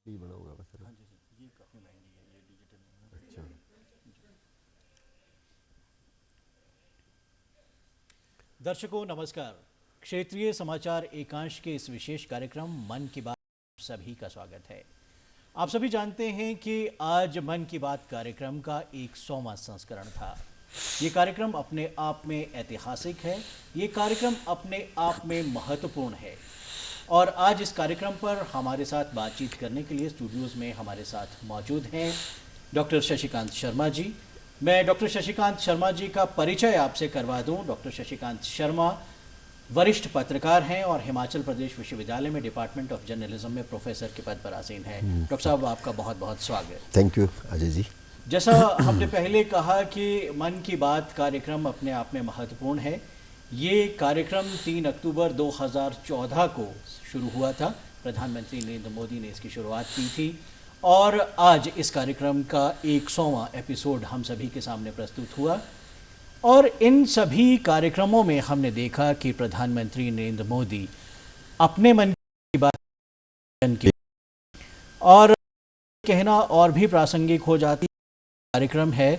D बना होगा बस। हाँ जी सर, ये काफ़ी महंगी है, ये डिजिटल नहीं है। अच्छा। दर्शकों नमस्कार। क्षेत्रीय समाचार एकांश के इस विशेष कार्यक्रम मन की बात आप सभी का स्वागत है। आप सभी जानते हैं कि आज मन की बात कार्यक्रम का 100वां संस्करण था। ये कार्यक्रम अपने आप में ऐतिहासिक है, ये कार्यक्रम अपने आप में महत्वपूर्ण है। और आज इस कार्यक्रम पर हमारे साथ बातचीत करने के लिए स्टूडियोज़ में हमारे साथ मौजूद हैं डॉक्टर शशिकांत शर्मा जी। मैं डॉक्टर शशिकांत शर्मा जी का परिचय आपसे करवा दूं। डॉक्टर शशिकांत शर्मा वरिष्ठ पत्रकार हैं और हिमाचल प्रदेश विश्वविद्यालय में डिपार्टमेंट ऑफ जर्नलिज्म में प्रोफेसर के पद पर आसीन हैं। डॉक्टर साहब, आपका बहुत बहुत स्वागत। Thank you Ajay ji. जैसा हमने पहले कहा कि मन की बात कार्यक्रम अपने आप में महत्वपूर्ण है। ये कार्यक्रम 3 अक्टूबर 2014 को शुरू हुआ था। प्रधानमंत्री नरेंद्र मोदी ने इसकी शुरुआत की थी और आज इस कार्यक्रम का 100वां एपिसोड हम सभी के सामने प्रस्तुत हुआ। और इन सभी कार्यक्रमों में हमने देखा कि प्रधानमंत्री नरेंद्र मोदी अपने मन की बात की और कहना और भी प्रासंगिक हो जाती कार्यक्रम है।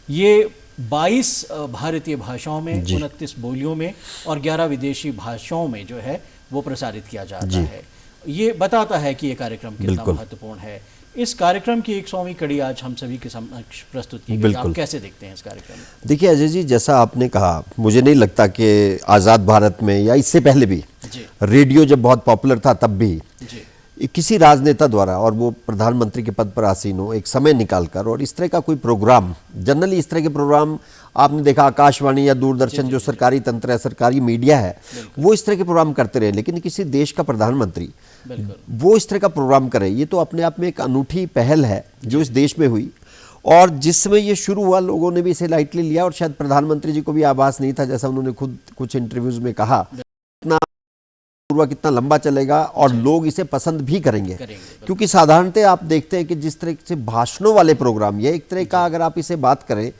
ये 22 भारतीय भाषाओं में, 29 बोलियों में और 11 विदेशी भाषाओं में जो है वो प्रसारित किया जाता है। ये बताता है कि ये कार्यक्रम कितना महत्वपूर्ण है। इस कार्यक्रम की 100वीं कड़ी आज हम सभी के समक्ष प्रस्तुत की गई। आप कैसे देखते हैं इस कार्यक्रम में? देखिए अजय जी, जैसा आपने कहा, मुझे नहीं लगता कि आज़ाद भारत में या इससे पहले भी रेडियो जब बहुत पॉपुलर था तब भी किसी राजनेता द्वारा, और वो प्रधानमंत्री के पद पर आसीन हो, एक समय निकालकर और इस तरह का कोई प्रोग्राम, जनरली इस तरह के प्रोग्राम आपने देखा आकाशवाणी या दूरदर्शन जो सरकारी तंत्र है, सरकारी मीडिया है, वो इस तरह के प्रोग्राम करते रहे। लेकिन किसी देश का प्रधानमंत्री वो इस तरह का प्रोग्राम करे, ये तो अपने आप में एक अनूठी पहल है जो इस देश में हुई। और जिस समय ये शुरू हुआ लोगों ने भी इसे लाइटली लिया और शायद प्रधानमंत्री जी को भी आभास नहीं था, जैसा उन्होंने खुद कुछ इंटरव्यूज में कहा, कितना लंबा चलेगा और लोग इसे पसंद भी करेंगे। क्योंकि साधारणतः आप देखते हैं कि जिस तरह से भाषणों वाले प्रोग्राम, ये एक तरह का, अगर आप इसे बात करें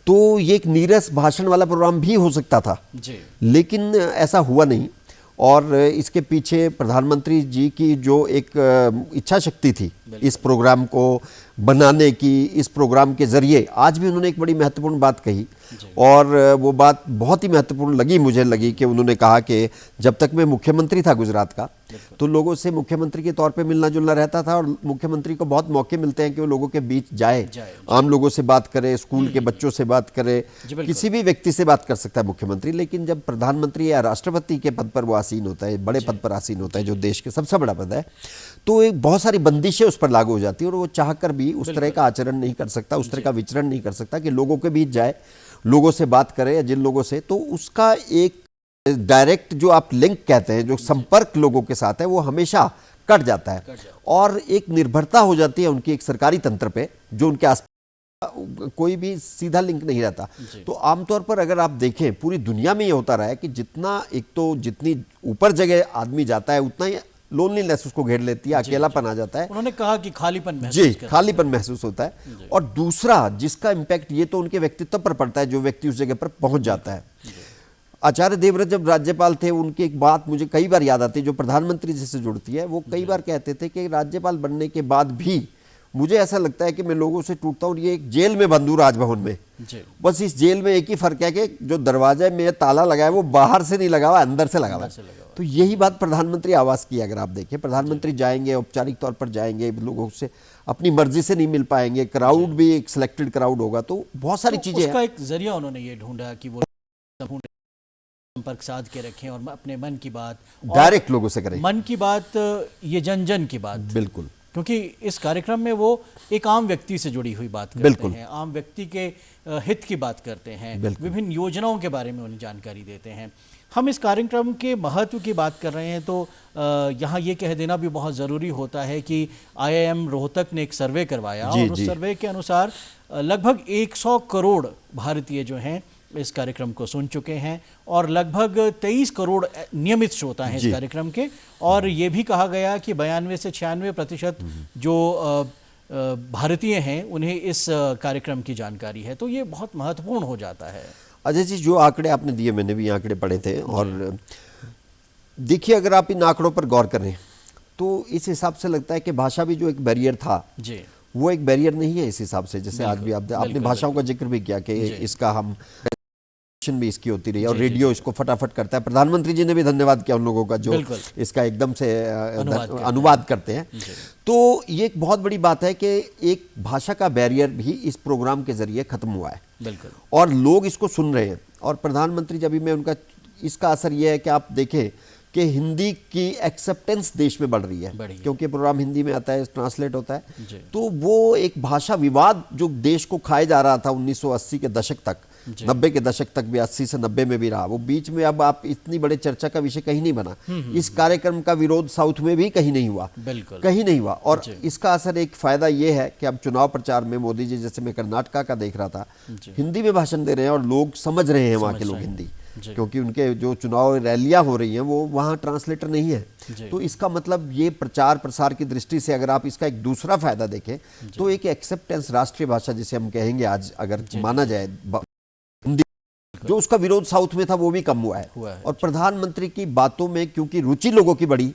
तो ये एक नीरस भाषण वाला प्रोग्राम भी हो सकता था, लेकिन ऐसा हुआ नहीं। और इसके पीछे प्रधानमंत्री जी की जो एक इच्छा शक्ति थी इस प्रोग्राम को बनाने की, इस प्रोग्राम के जरिए आज भी उन्होंने एक बड़ी महत्वपूर्ण बात कही और वो बात बहुत ही महत्वपूर्ण लगी मुझे कि उन्होंने कहा कि जब तक मैं मुख्यमंत्री था गुजरात का, तो लोगों से मुख्यमंत्री के तौर पे मिलना जुलना रहता था और मुख्यमंत्री को बहुत मौके मिलते हैं कि वो लोगों के बीच जाए, आम लोगों से बात करे, स्कूल के बच्चों से बात करे, किसी भी व्यक्ति से बात कर सकता है मुख्यमंत्री। लेकिन जब प्रधानमंत्री या राष्ट्रपति के पद पर वो आसीन होता है, बड़े पद पर आसीन होता है, जो देश के सबसे बड़ा पद है, तो एक बहुत सारी बंदिशें उस पर लागू हो जाती है और वो चाहकर भी उस तरह का आचरण नहीं कर सकता, उस तरह का विचरण नहीं कर सकता कि लोगों के बीच जाए, लोगों से बात करे, या जिन लोगों से, तो उसका एक डायरेक्ट जो आप लिंक कहते हैं, जो संपर्क लोगों के साथ है, वो हमेशा कट जाता है और एक निर्भरता हो जाती है उनकी एक सरकारी तंत्र पे, जो उनके आस कोई भी सीधा लिंक नहीं रहता। तो आमतौर पर अगर आप देखें पूरी दुनिया में ये होता रहा है कि जितना, एक तो जितनी ऊपर जगह आदमी जाता है उतना ही लोनलीनेस उसको घेर लेती है, अकेलापन आ जाता है। उन्होंने कहा कि खालीपन महसूस होता है। और दूसरा जिसका इम्पैक्ट, ये तो उनके व्यक्तित्व पर पड़ता है, जो व्यक्ति उस जगह पर पहुंच जाता है। आचार्य देवव्रत जब राज्यपाल थे, उनकी एक बात मुझे कई बार याद आती है जो प्रधानमंत्री जी से जुड़ती है। वो कई बार कहते थे कि राज्यपाल बनने के बाद भी मुझे ऐसा लगता है कि मैं लोगों से टूटता हूँ, ये एक जेल में बंद हूँ राजभवन में। बस इस जेल में एक ही फर्क है कि जो दरवाजे में ताला लगा है वो बाहर से नहीं लगा हुआ, अंदर से लगा हुआ। तो यही बात प्रधानमंत्री आवास की अगर आप देखें, प्रधानमंत्री जाएंगे, औपचारिक तौर पर जाएंगे, लोगों से अपनी मर्जी से नहीं मिल पाएंगे, क्राउड भी एक सिलेक्टेड क्राउड होगा, तो बहुत सारी चीजें उसका एक जरिया उन्होंने ये ढूंढा कि वो संपर्क साध के रखें और अपने मन की बात डायरेक्ट लोगों से करें। मन की बात, ये जन जन की बात, बिल्कुल, क्योंकि इस कार्यक्रम में वो एक आम व्यक्ति से जुड़ी हुई बात करते हैं, आम व्यक्ति के हित की बात करते हैं, विभिन्न योजनाओं के बारे में उन्हें जानकारी देते हैं। हम इस कार्यक्रम के महत्व की बात कर रहे हैं तो यहाँ ये कह देना भी बहुत ज़रूरी होता है कि IIM रोहतक ने एक सर्वे करवाया और उस सर्वे के अनुसार लगभग 100 करोड़ भारतीय जो हैं इस कार्यक्रम को सुन चुके हैं और लगभग 23 करोड़ नियमित श्रोता हैं इस कार्यक्रम के। और ये भी कहा गया कि 92 से 96% जो भारतीय हैं उन्हें इस कार्यक्रम की जानकारी है। तो ये बहुत महत्वपूर्ण हो जाता है। अजय जी, जो आंकड़े आपने दिए, मैंने भी आंकड़े पढ़े थे और देखिए, अगर आप इन आंकड़ों पर गौर करें तो इस हिसाब से लगता है कि भाषा भी जो एक बैरियर था जी वो एक बैरियर नहीं है इस हिसाब से। जैसे आज भी आपने बिल्कुल, भाषाओं का जिक्र भी किया कि इसका हम भी इसकी होती रही और रेडियो इसको फटाफट करता है। प्रधानमंत्री जी ने भी धन्यवाद किया उन लोगों का जो बिल्कुल। इसका एकदम से अनुवाद करते हैं। तो ये एक बहुत बड़ी बात है कि एक भाषा का बैरियर भी इस प्रोग्राम के जरिए खत्म हुआ है बिल्कुल। और लोग इसको सुन रहे हैं। और प्रधानमंत्री जब भी मैं उनका इसका असर यह है कि आप देखें कि हिंदी की एक्सेप्टेंस देश में बढ़ रही है क्योंकि प्रोग्राम हिंदी में आता है, ट्रांसलेट होता है। तो वो एक भाषा विवाद जो देश को खाए जा रहा था 1980 के दशक तक, 90 के दशक तक भी, 80 से 90 में भी रहा, वो बीच में अब आप इतनी बड़े चर्चा का विषय कहीं नहीं बना। इस कार्यक्रम का विरोध साउथ में भी कहीं नहीं हुआ, कहीं नहीं हुआ। और इसका असर एक फायदा ये है कि अब चुनाव प्रचार में मोदी जी, जैसे मैं कर्नाटका का देख रहा था, हिंदी में भाषण दे रहे हैं और लोग समझ रहे हैं, वहाँ के लोग हिंदी, क्योंकि उनके जो चुनाव रैलियां हो रही हैं वो वहाँ ट्रांसलेटर नहीं है। तो इसका मतलब ये प्रचार प्रसार की दृष्टि से अगर आप इसका एक दूसरा फायदा देखें तो एक एक्सेप्टेंस, राष्ट्रीय भाषा जिसे हम कहेंगे आज अगर माना जाए, हिंदी जो उसका विरोध साउथ में था वो भी कम हुआ है। और प्रधानमंत्री की बातों में क्योंकि रुचि लोगों की बढ़ी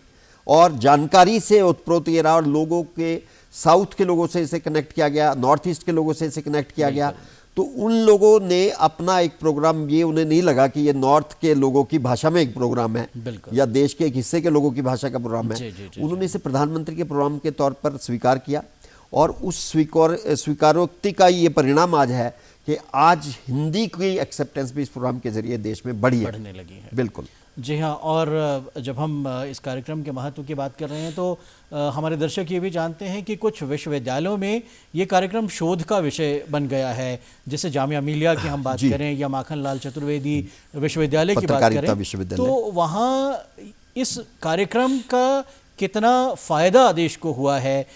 और जानकारी से ओतप्रोत ये रहा और लोगों के, साउथ के लोगों से इसे कनेक्ट किया गया, नॉर्थ ईस्ट के लोगों से इसे कनेक्ट किया गया, तो उन लोगों ने अपना एक प्रोग्राम, ये उन्हें नहीं लगा कि ये नॉर्थ के लोगों की भाषा में एक प्रोग्राम है या देश के एक हिस्से के लोगों की भाषा का प्रोग्राम है। उन्होंने इसे प्रधानमंत्री के प्रोग्राम के तौर पर स्वीकार किया और उस स्वीकारोक्ति का ये परिणाम आज है कि आज हिंदी की एक्सेप्टेंस भी इस प्रोग्राम के जरिए देश में बढ़ने लगी है। बिल्कुल जी हाँ। और जब हम इस कार्यक्रम के महत्व की बात कर रहे हैं तो हमारे दर्शक ये भी जानते हैं कि कुछ विश्वविद्यालयों में ये कार्यक्रम शोध का विषय बन गया है। जैसे जामिया मिलिया की हम बात करें या माखनलाल चतुर्वेदी विश्वविद्यालय की बात करें तो वहाँ इस कार्यक्रम का कितना फायदा देश को हुआ है,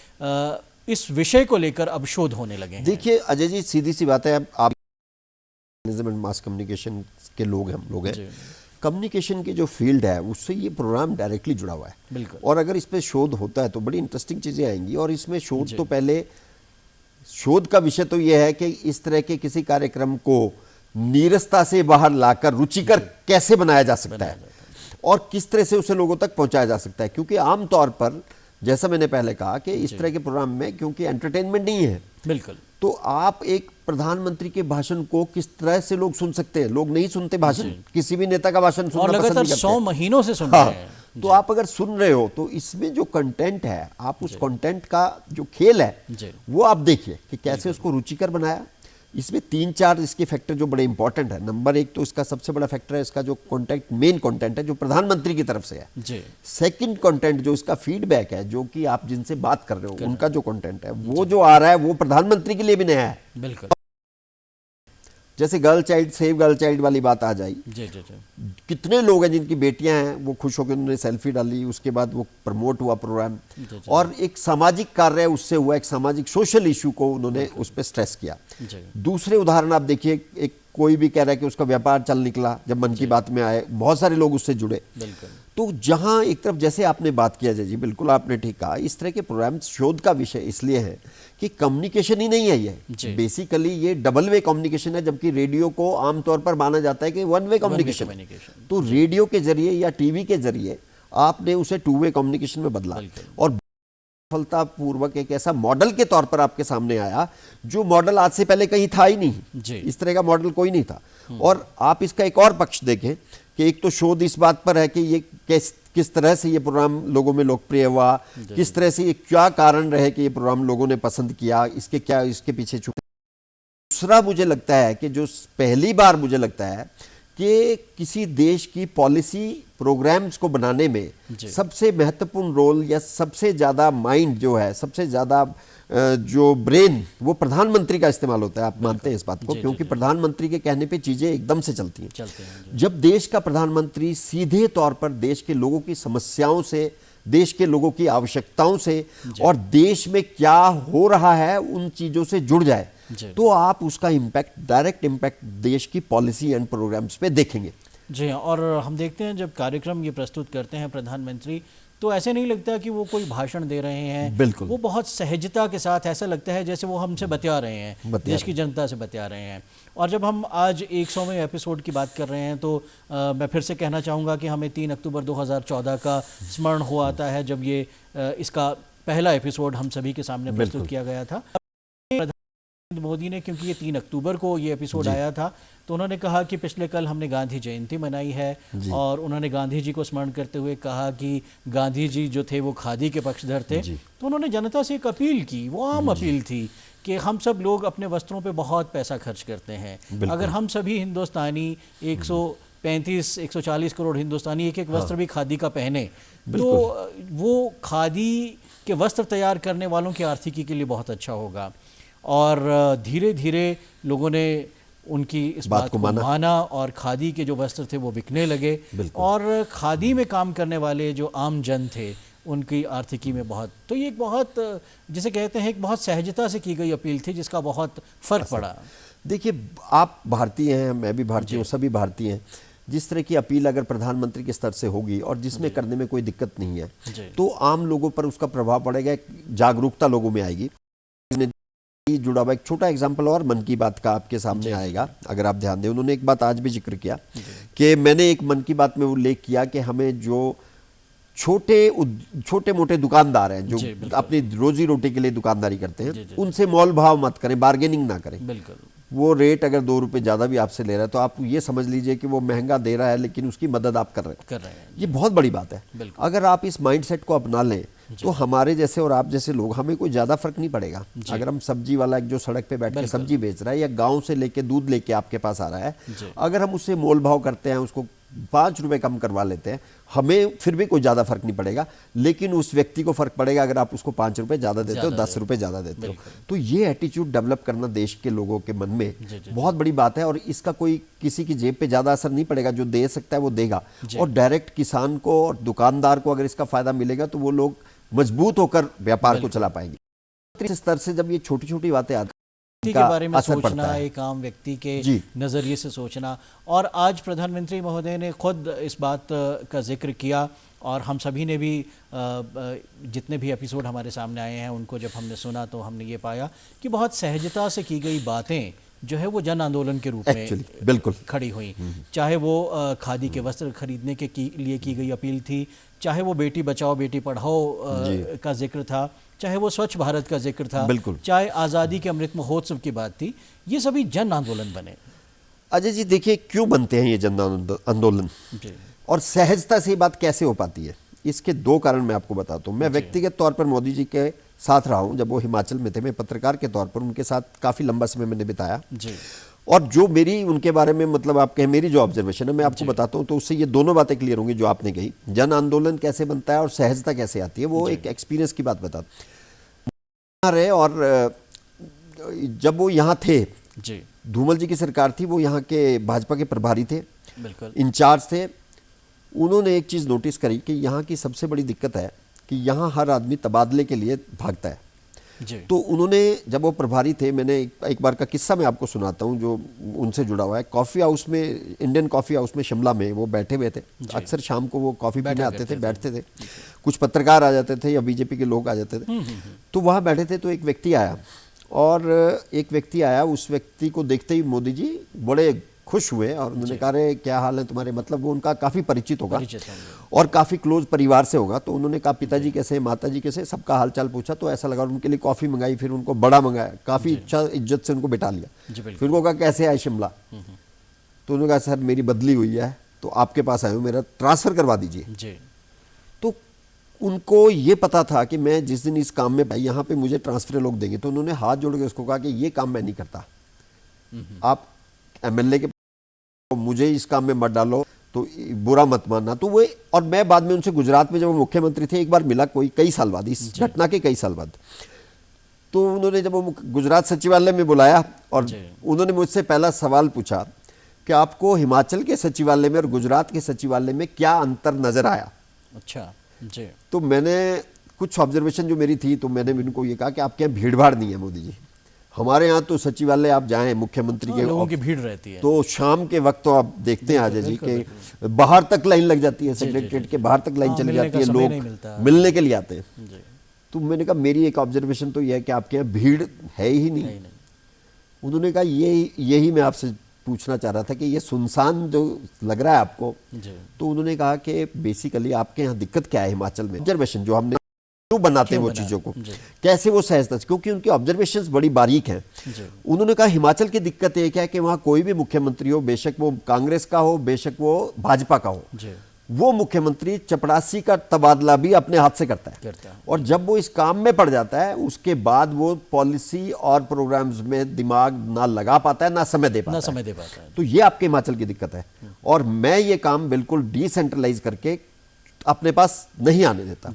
इस विषय को लेकर अब शोध होने लगे हैं। देखिए अजय जी, सीधी सी बात है, आप मास कम्युनिकेशन के लोग हैं, हम लोग हैं, कम्युनिकेशन की जो फील्ड है उससे ये प्रोग्राम डायरेक्टली जुड़ा हुआ है। बिल्कुल। और अगर इस पे शोध होता है तो बड़ी इंटरेस्टिंग चीजें आएंगी। और इसमें शोध तो पहले, शोध का विषय तो ये है कि इस तरह के किसी कार्यक्रम को नीरसता से बाहर लाकर रुचिकर कैसे बनाया जा सकता है और किस तरह से उसे लोगों तक पहुंचाया जा सकता है। क्योंकि आमतौर पर जैसा मैंने पहले कहा कि इस तरह के प्रोग्राम में क्योंकि एंटरटेनमेंट नहीं है, बिल्कुल, तो आप एक प्रधानमंत्री के भाषण को किस तरह से लोग सुन सकते हैं? लोग नहीं सुनते भाषण, किसी भी नेता का भाषण सुनना पसंद नहीं करते। 100 महीनों से सुन रहे हैं। तो आप अगर सुन रहे हो तो इसमें जो कंटेंट है, आप उस कंटेंट का जो खेल है वो आप देखिए कि कैसे उसको रुचिकर बनाया। इसमें 3-4 इसके फैक्टर जो बड़े इंपॉर्टेंट है। नंबर 1 तो इसका सबसे बड़ा फैक्टर है इसका जो कंटेंट, मेन कंटेंट है जो प्रधानमंत्री की तरफ से है। सेकंड कंटेंट जो इसका फीडबैक है, जो कि आप जिनसे बात कर रहे हो उनका जो कंटेंट है वो जो आ रहा है वो प्रधानमंत्री के लिए भी नया है। बिल्कुल। जैसे girl child, save girl child वाली बात आ जाए, कितने लोग हैं जिनकी बेटियां हैं, वो खुश होकर उन्होंने सेल्फी डाली, उसके बाद वो प्रमोट हुआ प्रोग्राम और एक सामाजिक कार्य उससे हुआ, एक सामाजिक सोशल इशू को उन्होंने उस पर स्ट्रेस किया। दूसरे उदाहरण आप देखिए, एक कोई भी कह रहा है कि उसका व्यापार चल निकला, जब मन की बात में आए बहुत सारे लोग उससे जुड़े। तो जहां एक तरफ जैसे आपने बात किया जी, बिल्कुल आपने ठीक कहा, इस तरह के प्रोग्राम शोध का विषय इसलिए है कि कम्युनिकेशन ही नहीं है ये, बेसिकली ये डबल वे कम्युनिकेशन है, जबकि रेडियो को आमतौर पर माना जाता है कि वन वे कम्युनिकेशन। तो रेडियो के जरिए या टीवी के जरिए आपने उसे 2 वे कम्युनिकेशन में बदला और सफलतापूर्वक एक ऐसा मॉडल के तौर पर आपके सामने आया जो मॉडल आज से पहले कहीं था ही नहीं। इस तरह का मॉडल कोई नहीं था। और आप इसका एक और पक्ष देखें कि एक तो शोध इस बात पर है कि ये किस तरह से ये प्रोग्राम लोगों में लोकप्रिय हुआ, किस तरह से ये क्या कारण रहे कि ये प्रोग्राम लोगों ने पसंद किया, इसके क्या इसके पीछे छुपे। दूसरा मुझे लगता है कि जो पहली बार मुझे लगता है कि किसी देश की पॉलिसी प्रोग्राम्स को बनाने में सबसे महत्वपूर्ण रोल या सबसे ज़्यादा माइंड जो है, सबसे ज़्यादा जो ब्रेन, वो प्रधानमंत्री का इस्तेमाल होता है। आप मानते हैं इस बात को? क्योंकि प्रधानमंत्री के कहने पे चीज़ें एकदम से चलती हैं। जब देश का प्रधानमंत्री सीधे तौर पर देश के लोगों की समस्याओं से, देश के लोगों की आवश्यकताओं से और देश में क्या हो रहा है उन चीज़ों से जुड़ जाए, तो आप उसका इम्पैक्ट, डायरेक्ट इम्पैक्ट देश की पॉलिसी एंड प्रोग्राम्स पे देखेंगे। जी हाँ। और हम देखते हैं जब कार्यक्रम ये प्रस्तुत करते हैं प्रधानमंत्री, तो ऐसे नहीं लगता कि वो कोई भाषण दे रहे हैं। बिल्कुल। वो बहुत सहजता के साथ ऐसा लगता है जैसे वो हमसे बतिया रहे हैं, देश की जनता से बतिया रहे हैं। और जब हम आज 100वें एपिसोड की बात कर रहे हैं तो मैं फिर से कहना चाहूँगा कि हमें 3 अक्टूबर 2014 का स्मरण हो आता है, जब ये इसका पहला एपिसोड हम सभी के सामने प्रस्तुत किया गया था। प्रधानमंत्री मोदी ने, क्योंकि ये 3 अक्टूबर को ये एपिसोड आया था, तो उन्होंने कहा कि पिछले कल हमने गांधी जयंती मनाई है, और उन्होंने गांधी जी को स्मरण करते हुए कहा कि गांधी जी जो थे वो खादी के पक्षधर थे। तो उन्होंने जनता से एक अपील की, वो आम अपील थी कि हम सब लोग अपने वस्त्रों पे बहुत पैसा खर्च करते हैं। अगर हम सभी हिंदुस्तानी 135-140 करोड़ हिंदुस्तानी एक एक वस्त्र भी खादी का पहने, तो वो खादी के वस्त्र तैयार करने वालों की आर्थिकी के लिए बहुत अच्छा होगा। और धीरे धीरे लोगों ने उनकी इस बात को माना और खादी के जो वस्त्र थे वो बिकने लगे, और खादी में काम करने वाले जो आम जन थे उनकी आर्थिकी में बहुत, तो ये एक बहुत, जिसे कहते हैं, एक बहुत सहजता से की गई अपील थी जिसका बहुत फर्क पड़ा। देखिए, आप भारतीय हैं, मैं भी भारतीय हूँ, सभी भारतीय हैं। जिस तरह की अपील अगर प्रधानमंत्री के स्तर से होगी और जिसमें करने में कोई दिक्कत नहीं है, तो आम लोगों पर उसका प्रभाव पड़ेगा, एक जागरूकता लोगों में आएगी। जुड़ा हुआ एक छोटा एग्जाम्पल और मन की बात का आपके सामने आएगा, अगर आप ध्यान दें। उन्होंने एक बात आज भी जिक्र किया कि मैंने एक मन की बात में उल्लेख किया कि हमें जो छोटे मोटे दुकानदार हैं जो अपनी रोजी रोटी के लिए दुकानदारी करते हैं, उनसे मोल भाव मत करें, बार्गेनिंग ना करें। बिल्कुल। वो रेट अगर 2 रुपए ज़्यादा भी आपसे ले रहा है तो आप ये समझ लीजिए कि वो महंगा दे रहा है, लेकिन उसकी मदद आप कर रहे हैं। ये बहुत बड़ी बात है। अगर आप इस माइंडसेट को अपना लें तो हमारे जैसे और आप जैसे लोग, हमें कोई ज़्यादा फर्क नहीं पड़ेगा। अगर हम सब्जी वाला जो सड़क पे बैठ के सब्जी बेच रहा है या गाँव से लेके दूध लेके आपके पास आ रहा है, अगर हम उससे मोल भाव करते हैं, उसको 5 रुपए कम करवा लेते हैं, हमें फिर भी कोई ज़्यादा फर्क नहीं पड़ेगा, लेकिन उस व्यक्ति को फर्क पड़ेगा अगर आप उसको 5 रुपए ज़्यादा देते हो, 10 रुपए ज़्यादा देते हो। तो ये एटीट्यूड डेवलप करना देश के लोगों के मन में बहुत बड़ी बात है, और इसका कोई किसी की जेब पे ज़्यादा असर नहीं पड़ेगा। जो दे सकता है वो देगा, और डायरेक्ट किसान को और दुकानदार को अगर इसका फायदा मिलेगा तो वो लोग मजबूत होकर व्यापार को चला पाएंगे। इस स्तर से जब ये छोटी छोटी बातें आती के बारे में सोचना, एक आम व्यक्ति के नज़रिए से सोचना, और आज प्रधानमंत्री महोदय ने खुद इस बात का जिक्र किया, और हम सभी ने भी जितने भी एपिसोड हमारे सामने आए हैं उनको जब हमने सुना तो हमने ये पाया कि बहुत सहजता से की गई बातें जो है वो जन आंदोलन के रूप में बिल्कुल खड़ी हुई। चाहे वो खादी के वस्त्र खरीदने के लिए की गई अपील थी, चाहे वो बेटी बचाओ बेटी पढ़ाओ का जिक्र था, चाहे वो स्वच्छ भारत का जिक्र था, चाहे आज़ादी के अमृत महोत्सव की बात थी, ये सभी जन आंदोलन बने। अजय जी, देखिए क्यों बनते हैं ये जन आंदोलन, और सहजता से ये बात कैसे हो पाती है, इसके 2 कारण मैं आपको बताता हूँ। मैं व्यक्तिगत तौर पर मोदी जी के साथ रहा हूँ, जब वो हिमाचल में थे, मैं पत्रकार के तौर पर उनके साथ काफ़ी लंबा समय मैंने बिताया, और जो मेरी उनके बारे में, मतलब आप कहें मेरी जो ऑब्जर्वेशन है, मैं आपको बताता हूँ, तो उससे ये दोनों बातें क्लियर होंगी जो आपने कही। जन आंदोलन कैसे बनता है और सहजता कैसे आती है, वो एक एक्सपीरियंस की बात बताता रहे। और जब वो यहाँ थे, धूमल जी की सरकार थी, वो यहाँ के भाजपा के प्रभारी थे, इंचार्ज थे। उन्होंने एक चीज़ नोटिस करी कि यहाँ की सबसे बड़ी दिक्कत है कि यहाँ हर आदमी तबादले के लिए भागता है। तो उन्होंने, जब वो प्रभारी थे, मैंने एक बार का किस्सा मैं आपको सुनाता हूँ जो उनसे जुड़ा हुआ है। कॉफ़ी हाउस में, इंडियन कॉफ़ी हाउस में शिमला में वो बैठे हुए थे। अक्सर शाम को वो कॉफ़ी पीने आते थे, बैठते थे, कुछ पत्रकार आ जाते थे या बीजेपी के लोग आ जाते थे। तो वहाँ बैठे थे, तो एक व्यक्ति आया, और एक व्यक्ति आया, उस व्यक्ति को देखते ही मोदी जी बड़े खुश हुए और उन्होंने कहा, अरे क्या हाल है तुम्हारे, मतलब वो उनका काफ़ी परिचित होगा और काफ़ी क्लोज परिवार से होगा। तो उन्होंने कहा पिताजी कैसे हैं, माताजी कैसे हैं, सबका हालचाल पूछा। तो ऐसा लगा, उनके लिए कॉफ़ी मंगाई, फिर उनको बड़ा मंगाया, काफ़ी अच्छा इज्जत से उनको बिठा लिया। फिर उनको कहा कैसे आए शिमला, तो उन्होंने कहा सर मेरी बदली हुई है तो आपके पास आया हूँ, मेरा ट्रांसफ़र करवा दीजिए। तो उनको ये पता था कि मैं जिस दिन इस काम में, भाई यहाँ पे मुझे ट्रांसफ़र लोग देंगे, तो उन्होंने हाथ जोड़ के उसको कहा कि ये काम मैं नहीं करता, आप एमएलए के मुझे इस काम में मत डालो, तो बुरा मत मानना। तो वो, और मैं बाद में उनसे गुजरात में जब वो मुख्यमंत्री थे एक बार मिला, कई साल बाद, इस घटना के कई साल बाद। तो उन्होंने जब वो गुजरात सचिवालय में बुलाया और उन्होंने मुझसे पहला सवाल पूछा कि आपको हिमाचल के सचिवालय में और गुजरात के सचिवालय में क्या अंतर नजर आया। अच्छा जी। तो मैंने कुछ ऑब्जर्वेशन जो मेरी थी, तो मैंने उनको ये कहा कि आपके यहाँ भीड़ भाड़ नहीं है मोदी जी, हमारे यहाँ तो सचिवालय आप जाएं मुख्यमंत्री के लोगों की भीड़ रहती है। तो शाम के वक्त तो आप देखते हैं अजय जी कि बाहर तक लाइन लग जाती है, सेक्रेटरीट के बाहर तक लाइन चली जाती है, लोग मिलने के लिए आते हैं। तो मैंने कहा मेरी एक ऑब्जर्वेशन तो यह है कि आपके यहाँ भीड़ है ही नहीं। उन्होंने कहा यही मैं आपसे पूछना चाह रहा था कि ये सुनसान जो लग रहा है आपको, तो उन्होंने कहा कि बेसिकली आपके यहाँ दिक्कत क्या है हिमाचल में, ऑब्जर्वेशन जो हमने क्यों बनाते हैं वो चीजों को, कैसे वो सहजता, क्योंकि उनकी ऑब्जर्वेशंस बड़ी बारीक हैं। उन्होंने कहा हिमाचल की दिक्कत एक है कि वहां कोई भी मुख्यमंत्री हो, बेशक वो कांग्रेस का हो, बेशक वो भाजपा का हो, वो मुख्यमंत्री चपरासी का तबादला भी अपने हाथ से करता है। और जब वो इस काम में पड़ जाता है उसके बाद वो पॉलिसी और प्रोग्राम्स में दिमाग ना लगा पाता है, ना समय दे पाता है। तो ये आपके हिमाचल की दिक्कत है। और मैं ये काम बिल्कुल डिसेंट्रलाइज करके अपने पास नहीं आने देता।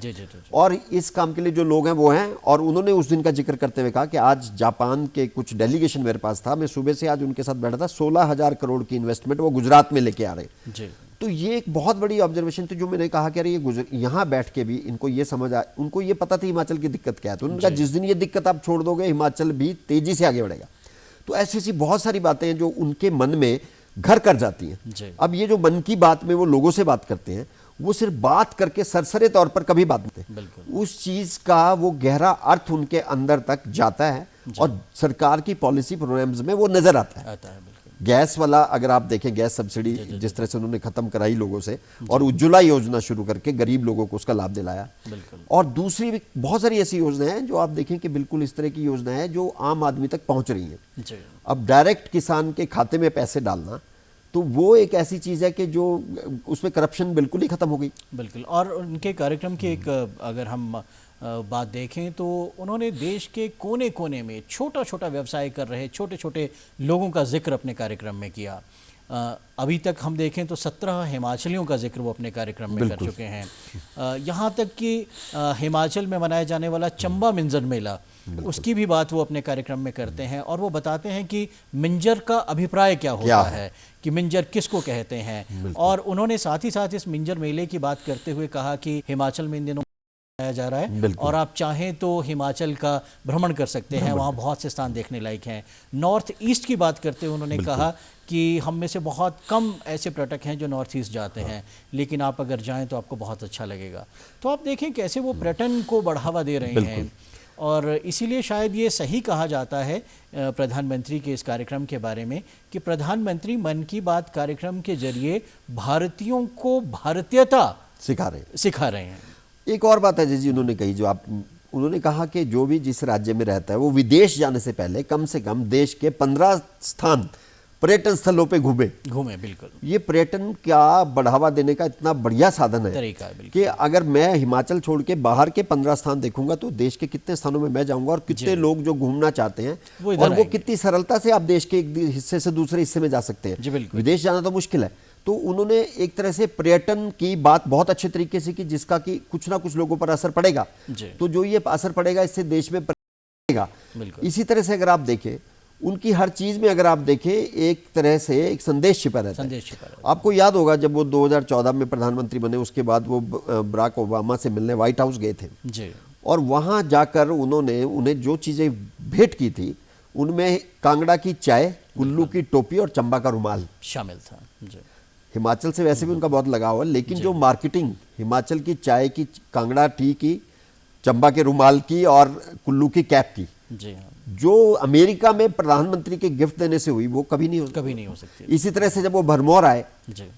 और इस काम के लिए जो लोग हैं वो हैं। और उन्होंने उस दिन का जिक्र करते हुए कहा कि आज जापान के कुछ डेलीगेशन मेरे पास था, मैं सुबह से आज उनके साथ बैठा था, 16,000 करोड़ की इन्वेस्टमेंट वो गुजरात में लेके आ रहे। तो ये एक बहुत बड़ी ऑब्जर्वेशन थी जो मैंने कहा कि अरे ये यहाँ बैठ के भी इनको ये समझ आ, उनको ये पता थी हिमाचल की दिक्कत क्या है। तो उन्होंने कहा जिस दिन ये दिक्कत आप छोड़ दोगे हिमाचल भी तेजी से आगे बढ़ेगा। तो ऐसी ऐसी बहुत सारी बातें हैं जो उनके मन में घर कर जाती हैं। अब ये जो मन की बात में वो लोगों से बात करते हैं, वो सिर्फ बात करके सरसरे तौर पर कभी बात नहीं, उस चीज का वो गहरा अर्थ उनके अंदर तक जाता है और सरकार की पॉलिसी प्रोग्राम्स में वो नजर आता है। गैस वाला अगर आप देखें, गैस सब्सिडी जिस तरह से उन्होंने खत्म कराई लोगों से, और उज्ज्वला योजना शुरू करके गरीब लोगों को उसका लाभ दिलाया। और दूसरी भी बहुत सारी ऐसी योजनाएं हैं जो आप देखें कि बिल्कुल इस तरह की योजनाएं हैं जो आम आदमी तक पहुंच रही हैं। अब डायरेक्ट किसान के खाते में पैसे डालना, तो वो एक ऐसी चीज है कि जो उसमें करप्शन बिल्कुल ही खत्म हो गई। बिल्कुल। और उनके कार्यक्रम की एक अगर हम बात देखें तो उन्होंने देश के कोने कोने में छोटा छोटा व्यवसाय कर रहे छोटे छोटे लोगों का जिक्र अपने कार्यक्रम में किया। अभी तक हम देखें तो 17 हिमाचलियों का जिक्र वो अपने कार्यक्रम में कर चुके हैं। यहाँ तक कि हिमाचल में मनाया जाने वाला चंबा मिंजर मेला, उसकी भी बात वो अपने कार्यक्रम में करते हैं और वो बताते हैं कि मिंजर का अभिप्राय क्या होता है, कि मिंजर किसको कहते हैं। और उन्होंने साथ ही साथ इस मिंजर मेले की बात करते हुए कहा कि हिमाचल में इन दिनों मनाया जा रहा है और आप चाहें तो हिमाचल का भ्रमण कर सकते हैं, वहाँ बहुत से स्थान देखने लायक हैं। नॉर्थ ईस्ट की बात करते हुए उन्होंने कहा कि हम में से बहुत कम ऐसे पर्यटक हैं जो नॉर्थ ईस्ट जाते हैं, लेकिन आप अगर जाएं तो आपको बहुत अच्छा लगेगा। तो आप देखें कैसे वो पर्यटन को बढ़ावा दे रहे हैं। और इसीलिए शायद ये सही कहा जाता है प्रधानमंत्री के इस कार्यक्रम के बारे में कि प्रधानमंत्री मन की बात कार्यक्रम के जरिए भारतीयों को भारतीयता सिखा रहे हैं। एक और बात है जी उन्होंने कही, जो आप उन्होंने कहा कि जो भी जिस राज्य में रहता है वो विदेश जाने से पहले कम से कम देश के 15 स्थान पर्यटन स्थलों पे घूमे। बिल्कुल। ये पर्यटन का बढ़ावा देने का इतना बढ़िया साधन है तरीका है कि अगर मैं हिमाचल छोड़ के बाहर के 15 स्थान देखूंगा तो देश के कितने स्थानों में मैं जाऊंगा और कितने लोग जो घूमना चाहते हैं और वो कितनी सरलता से आप देश के एक हिस्से से दूसरे हिस्से में जा सकते हैं। विदेश जाना तो मुश्किल है। तो उन्होंने एक तरह से पर्यटन की बात बहुत अच्छे तरीके से की, जिसका कि कुछ ना कुछ लोगों पर असर पड़ेगा। तो जो ये असर पड़ेगा इससे देश में पड़ेगा। इसी तरह से अगर आप देखें उनकी हर चीज में अगर आप देखें एक तरह से एक संदेश छिपा रहता है। आपको याद होगा जब वो 2014 में प्रधानमंत्री बने, उसके बाद वो बराक ओबामा से मिलने व्हाइट हाउस गए थे और वहां जाकर उन्होंने उन्हें जो चीजें भेंट की थी उनमें कांगड़ा की चाय, कुल्लू की टोपी और चंबा का रुमाल शामिल था। हिमाचल से वैसे भी उनका बहुत लगाव है, लेकिन जो मार्केटिंग हिमाचल की चाय की, कांगड़ा टी की, चंबा के रुमाल की और कुल्लू की कैप की, जो अमेरिका में प्रधानमंत्री के गिफ्ट देने से हुई वो कभी नहीं हो सकती। इसी तरह से जब वो भरमौर आए,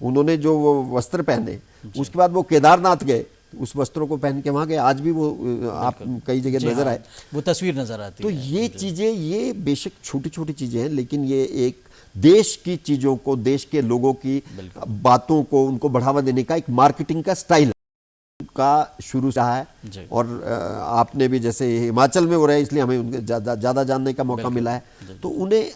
उन्होंने जो वो वस्त्र पहने, उसके बाद वो केदारनाथ गए, उस वस्त्रों को पहन के वहां गए, आज भी वो आप कई जगह नजर आए, वो तस्वीर नजर आती है। तो ये चीजें, ये बेशक छोटी छोटी चीजें हैं, लेकिन ये एक देश की चीजों को, देश के लोगों की बातों को, उनको बढ़ावा देने का एक मार्केटिंग का स्टाइल का शुरू रहा है। और आपने भी जैसे हिमाचल में हो रहा है इसलिए हमें ज्यादा जानने का मौका मिला है। तो उन्हें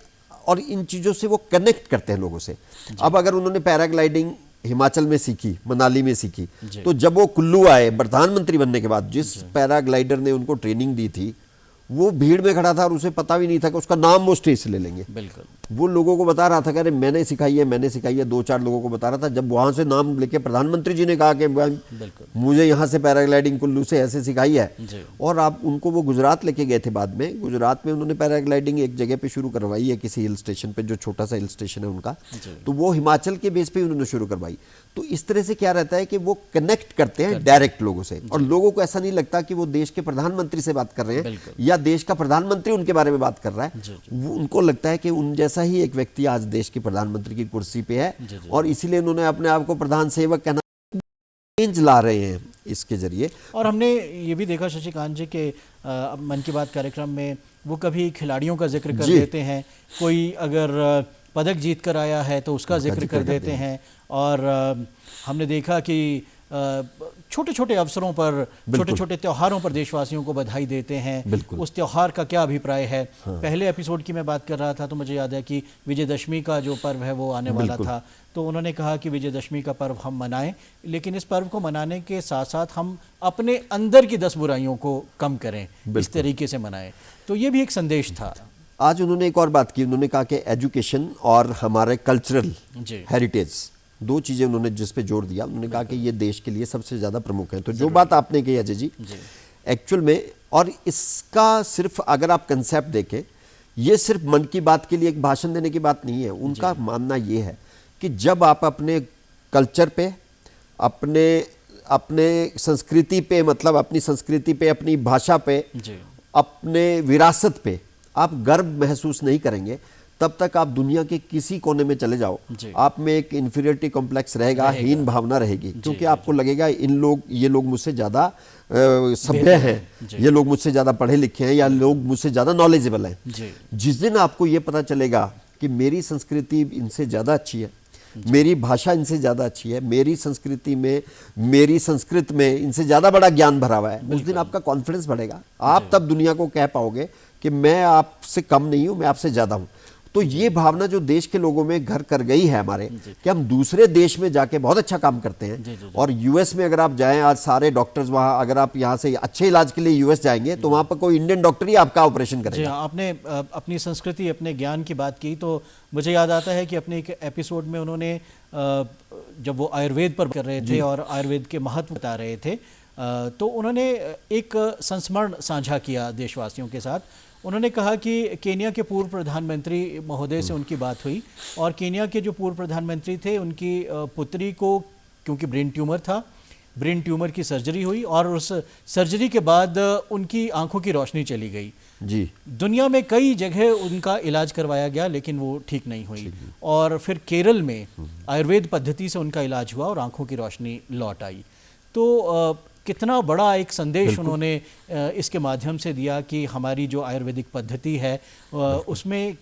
और इन चीजों से वो कनेक्ट करते हैं लोगों से। अब अगर उन्होंने पैराग्लाइडिंग हिमाचल में सीखी, मनाली में सीखी, तो जब वो कुल्लू आए प्रधानमंत्री बनने के बाद, जिस पैराग्लाइडर ने उनको ट्रेनिंग दी थी वो भीड़ में खड़ा था और उसे पता भी नहीं था कि उसका नाम वो स्टेज से ले लेंगे। बिल्कुल। वो लोगों को बता रहा था कि अरे मैंने सिखाई है, 2-4 लोगों को बता रहा था। जब वहां से नाम लेके प्रधानमंत्री जी ने कहा कि बिल्कुल मुझे यहाँ से पैराग्लाइडिंग कुल्लू से ऐसे सिखाई है, जी। और आप उनको वो गुजरात लेके गए थे बाद में। गुजरात में उन्होंने पैराग्लाइडिंग एक जगह पे शुरू करवाई है, किसी हिल स्टेशन पे, जो छोटा सा हिल स्टेशन है उनका, तो वो हिमाचल के बेस पे उन्होंने शुरू करवाई। तो इस तरह से क्या रहता है कि वो कनेक्ट करते हैं डायरेक्ट लोगों से, और लोगों को ऐसा नहीं लगता कि वो देश के प्रधानमंत्री से बात कर रहे हैं या देश का प्रधानमंत्री उनके बारे में बात कर रहा है। वो उनको लगता है कि उन जैसा ही एक व्यक्ति आज देश के प्रधानमंत्री की कुर्सी पे है, और इसीलिए उन्होंने अपने आप को प्रधान सेवक कहना, चेंज ला रहे हैं इसके जरिए। और हमने ये भी देखा शशिकांत जी के मन की बात कार्यक्रम में वो कभी खिलाड़ियों का जिक्र कर देते हैं, कोई अगर पदक जीत कर आया है तो उसका जिक्र कर देते हैं, और हमने देखा कि छोटे छोटे अवसरों पर, छोटे छोटे त्योहारों पर देशवासियों को बधाई देते हैं। उस त्योहार का क्या अभिप्राय है? पहले एपिसोड की मैं बात कर रहा था तो मुझे याद है कि विजयदशमी का जो पर्व है वो आने वाला था, तो उन्होंने कहा कि विजयदशमी का पर्व हम मनाएं, लेकिन इस पर्व को मनाने के साथ साथ हम अपने अंदर की 10 बुराइयों को कम करें, इस तरीके से मनाएं। तो ये भी एक संदेश था। आज उन्होंने एक और बात की, उन्होंने कहा कि एजुकेशन और हमारे कल्चरल हेरिटेज, 2 चीज़ें उन्होंने जिस पे जोर दिया। उन्होंने कहा कि ये देश के लिए सबसे ज़्यादा प्रमुख है। तो जो बात आपने कही अजय जी, एक्चुअल में, और इसका सिर्फ अगर आप कंसेप्ट देखें, ये सिर्फ मन की बात के लिए एक भाषण देने की बात नहीं है। उनका मानना ये है कि जब आप अपने कल्चर पे, अपने संस्कृति पे, मतलब अपनी संस्कृति पे, अपनी भाषा पे, अपने विरासत पे आप गर्व महसूस नहीं करेंगे, तब तक आप दुनिया के किसी कोने में चले जाओ, आप में एक इन्फीरियरिटी कॉम्प्लेक्स रहेगा, हीन भावना रहेगी, क्योंकि आपको लगेगा ये लोग मुझसे ज़्यादा सभ्य हैं, ये लोग मुझसे ज़्यादा पढ़े लिखे हैं, या लोग मुझसे ज़्यादा नॉलेजेबल हैं। जिस दिन आपको ये पता चलेगा कि मेरी संस्कृति इनसे ज़्यादा अच्छी है, मेरी भाषा इनसे ज़्यादा अच्छी है, मेरी संस्कृति में, मेरी संस्कृत में इनसे ज़्यादा बड़ा ज्ञान भरा हुआ है, उस दिन आपका कॉन्फिडेंस बढ़ेगा। आप तब दुनिया को कह पाओगे कि मैं आपसे कम नहीं हूं, मैं आपसे ज़्यादा हूं। तो ये भावना जो देश के लोगों में घर कर गई है हमारे, कि हम दूसरे देश में जाके बहुत अच्छा काम करते हैं। और यूएस में अगर आप जाएं, आज सारे डॉक्टर्स वहां, अगर आप यहां से अच्छे इलाज के लिए यूएस जाएंगे तो वहां पर कोई इंडियन डॉक्टर ही आपका ऑपरेशन करेगा। आपने अपनी संस्कृति, अपने ज्ञान की बात की, तो मुझे याद आता है कि अपने एक एपिसोड में उन्होंने, जब वो आयुर्वेद पर कर रहे थे और आयुर्वेद के महत्व बता रहे थे, तो उन्होंने एक संस्मरण साझा किया देशवासियों के साथ। उन्होंने कहा कि केन्या के पूर्व प्रधानमंत्री महोदय से उनकी बात हुई, और केन्या के जो पूर्व प्रधानमंत्री थे, उनकी पुत्री को, क्योंकि ब्रेन ट्यूमर था, ब्रेन ट्यूमर की सर्जरी हुई, और उस सर्जरी के बाद उनकी आंखों की रोशनी चली गई जी। दुनिया में कई जगह उनका इलाज करवाया गया, लेकिन वो ठीक नहीं हुई, और फिर केरल में आयुर्वेद पद्धति से उनका इलाज हुआ और आंखों की रोशनी लौट आई। तो कितना बड़ा एक संदेश उन्होंने इसके माध्यम से दिया कि हमारी जो आयुर्वेदिक पद्धति है उसमें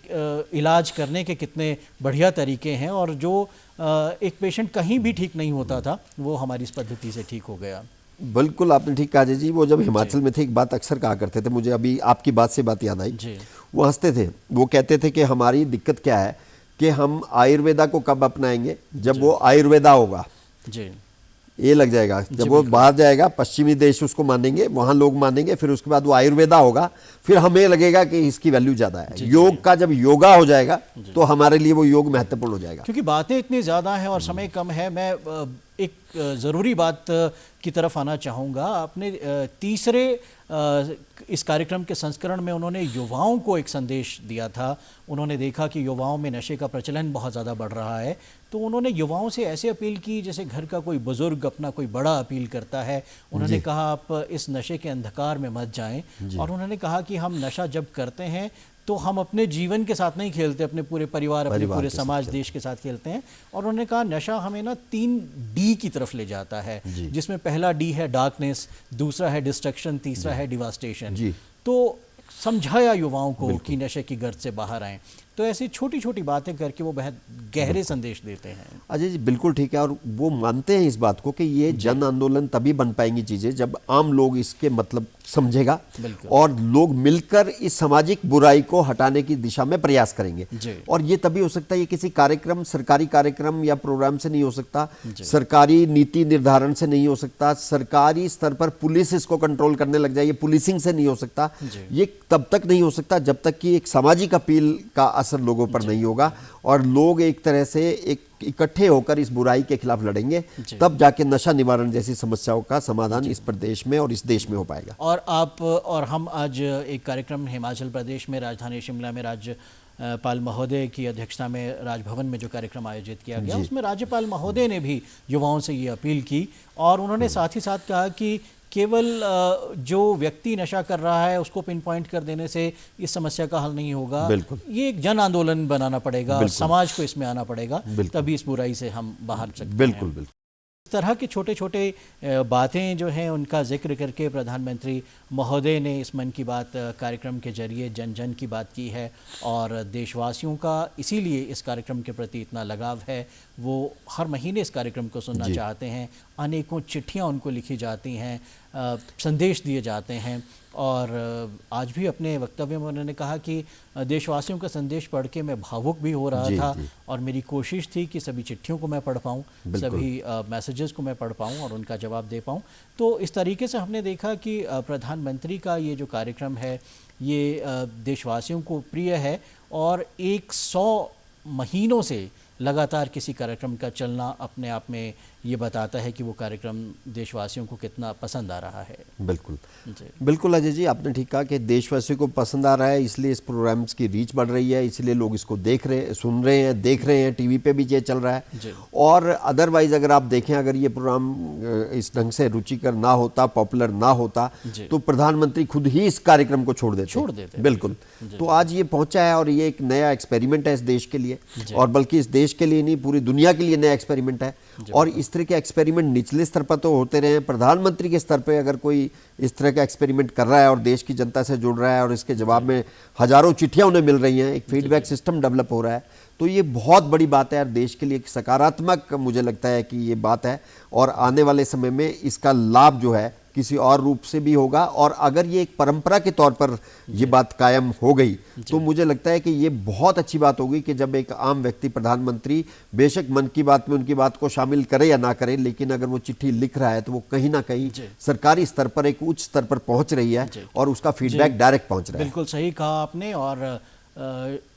इलाज करने के कितने बढ़िया तरीके हैं, और जो एक पेशेंट कहीं भी ठीक नहीं होता था वो हमारी इस पद्धति से ठीक हो गया। बिल्कुल आपने ठीक कहा जी। वो जब हिमाचल में थे, एक बात अक्सर कहा करते थे, मुझे अभी आपकी बात से बात याद आई। वो हंसते थे, वो कहते थे कि हमारी दिक्कत क्या है कि हम आयुर्वेदा को कब अपनाएंगे, जब वो आयुर्वेदा होगा जी, ये लग जाएगा, जब वो बाहर जाएगा, पश्चिमी देश उसको मानेंगे, वहां लोग मानेंगे, फिर उसके बाद वो आयुर्वेदा होगा, फिर हमें लगेगा कि इसकी वैल्यू ज्यादा है। योग का जब योगा हो जाएगा तो हमारे लिए वो योग महत्वपूर्ण हो जाएगा। क्योंकि बातें इतनी ज्यादा हैं और समय कम है, मैं एक ज़रूरी बात की तरफ आना चाहूँगा। अपने तीसरे इस कार्यक्रम के संस्करण में उन्होंने युवाओं को एक संदेश दिया था। उन्होंने देखा कि युवाओं में नशे का प्रचलन बहुत ज़्यादा बढ़ रहा है, तो उन्होंने युवाओं से ऐसे अपील की जैसे घर का कोई बुजुर्ग अपना कोई बड़ा अपील करता है। उन्होंने कहा आप इस नशे के अंधकार में मत जाएं, और उन्होंने कहा कि हम नशा जब करते हैं तो हम अपने जीवन के साथ नहीं खेलते, अपने पूरे परिवार, अपने पूरे समाज, देश के साथ खेलते हैं। और उन्होंने कहा नशा हमें ना 3 डी की तरफ ले जाता है, जिसमें पहला डी है डार्कनेस, दूसरा है डिस्ट्रक्शन, तीसरा है डिवास्टेशन। तो समझाया युवाओं को कि नशे की गर्त से बाहर आएं। तो ऐसी छोटी छोटी बातें करके वो बहुत गहरे संदेश देते हैं। अजय जी बिल्कुल ठीक है, और वो मानते हैं इस बात को कि ये जन आंदोलन तभी बन पाएंगी चीजें जब आम लोग इसके मतलब समझेगा बिल्कुल। और लोग मिलकर इस सामाजिक बुराई को हटाने की दिशा में प्रयास करेंगे। जी। और ये तभी हो सकता है, ये किसी कार्यक्रम, सरकारी कार्यक्रम या प्रोग्राम से नहीं हो सकता, सरकारी नीति निर्धारण से नहीं हो सकता, सरकारी स्तर पर पुलिस इसको कंट्रोल करने लग जाए, ये पुलिसिंग से नहीं हो सकता। ये तब तक नहीं हो सकता जब तक कि एक सामाजिक अपील का असर लोगों पर नहीं होगा और लोग एक तरह से एक इकट्ठे होकर इस बुराई के खिलाफ लड़ेंगे, तब जाके नशा निवारण जैसी समस्याओं का समाधान इस प्रदेश में और इस देश में हो पाएगा। और आप और हम आज एक कार्यक्रम हिमाचल प्रदेश में राजधानी शिमला में राज्यपाल महोदय की अध्यक्षता में राजभवन में जो कार्यक्रम आयोजित किया गया, उसमें राज्यपाल महोदय ने भी युवाओं से ये अपील की और उन्होंने साथ ही साथ कहा कि केवल जो व्यक्ति नशा कर रहा है उसको पिन पॉइंट कर देने से इस समस्या का हल नहीं होगा। बिल्कुल। ये एक जन आंदोलन बनाना पड़ेगा, समाज को इसमें आना पड़ेगा, तभी इस बुराई से हम बाहर सकते हैं। बिल्कुल बिल्कुल। इस तरह के छोटे छोटे बातें जो हैं उनका जिक्र करके प्रधानमंत्री महोदय ने इस मन की बात कार्यक्रम के जरिए जन जन की बात की है और देशवासियों का इसीलिए इस कार्यक्रम के प्रति इतना लगाव है। वो हर महीने इस कार्यक्रम को सुनना चाहते हैं, अनेकों चिट्ठियां उनको लिखी जाती हैं, संदेश दिए जाते हैं और आज भी अपने वक्तव्य में उन्होंने कहा कि देशवासियों का संदेश पढ़ के मैं भावुक भी हो रहा था और मेरी कोशिश थी कि सभी चिट्ठियों को मैं पढ़ पाऊँ, सभी मैसेजेस को मैं पढ़ पाऊँ और उनका जवाब दे पाऊँ। तो इस तरीके से हमने देखा कि प्रधानमंत्री का ये जो कार्यक्रम है ये देशवासियों को प्रिय है और 100 महीनों से लगातार किसी कार्यक्रम का चलना अपने आप में ये बताता है कि वो कार्यक्रम देशवासियों को कितना पसंद आ रहा है। बिल्कुल जी। बिल्कुल अजय जी, आपने ठीक कहा कि देशवासियों को पसंद आ रहा है, इसलिए इस प्रोग्राम्स की रीच बढ़ रही है, इसलिए लोग इसको देख रहे हैं, सुन रहे हैं, देख रहे हैं, टीवी पे भी ये चल रहा है। और अदरवाइज अगर आप देखें, अगर ये प्रोग्राम इस ढंग से रुचिकर ना होता, पॉपुलर ना होता, तो प्रधानमंत्री खुद ही इस कार्यक्रम को छोड़ देते। बिल्कुल। तो आज ये पहुंचा है और ये एक नया एक्सपेरिमेंट है इस देश के लिए, और बल्कि इस देश के लिए नहीं पूरी दुनिया के लिए नया एक्सपेरिमेंट है। और इस तरह के एक्सपेरिमेंट निचले स्तर पर तो होते रहे, प्रधानमंत्री के स्तर पे अगर कोई इस तरह का एक्सपेरिमेंट कर रहा है और देश की जनता से जुड़ रहा है और इसके जवाब में हजारों चिट्ठियां उन्हें मिल रही हैं, एक फीडबैक सिस्टम डेवलप हो रहा है, तो ये बहुत बड़ी बात है और देश के लिए एक सकारात्मक मुझे लगता है कि ये बात है। और आने वाले समय में इसका लाभ जो है किसी और रूप से भी होगा, और अगर ये एक परंपरा के तौर पर ये बात कायम हो गई तो मुझे लगता है कि ये बहुत अच्छी बात होगी कि जब एक आम व्यक्ति प्रधानमंत्री बेशक मन की बात में उनकी बात को शामिल करे या ना करे, लेकिन अगर वो चिट्ठी लिख रहा है तो वो कहीं ना कहीं सरकारी स्तर पर एक उच्च स्तर पर पहुंच रही है और उसका फीडबैक डायरेक्ट पहुंच रहा है। बिल्कुल सही कहा आपने। और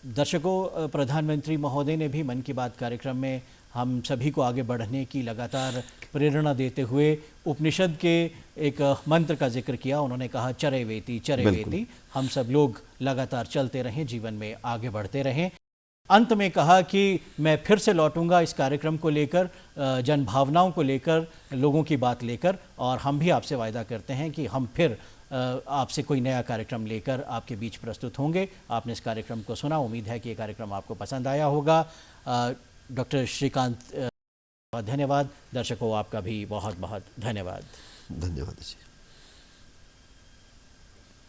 दर्शकों, प्रधानमंत्री महोदय ने भी मन की बात कार्यक्रम में हम सभी को आगे बढ़ने की लगातार प्रेरणा देते हुए उपनिषद के एक मंत्र का जिक्र किया। उन्होंने कहा चरे वेति, हम सब लोग लगातार चलते रहें, जीवन में आगे बढ़ते रहें। अंत में कहा कि मैं फिर से लौटूंगा इस कार्यक्रम को लेकर, जन भावनाओं को लेकर, लोगों की बात लेकर, और हम भी आपसे वायदा करते हैं कि हम फिर आपसे कोई नया कार्यक्रम लेकर आपके बीच प्रस्तुत होंगे। आपने इस कार्यक्रम को सुना, उम्मीद है कि ये कार्यक्रम आपको पसंद आया होगा। डॉक्टर श्रीकांत धन्यवाद। दर्शकों, आपका भी बहुत बहुत धन्यवाद। धन्यवाद जी।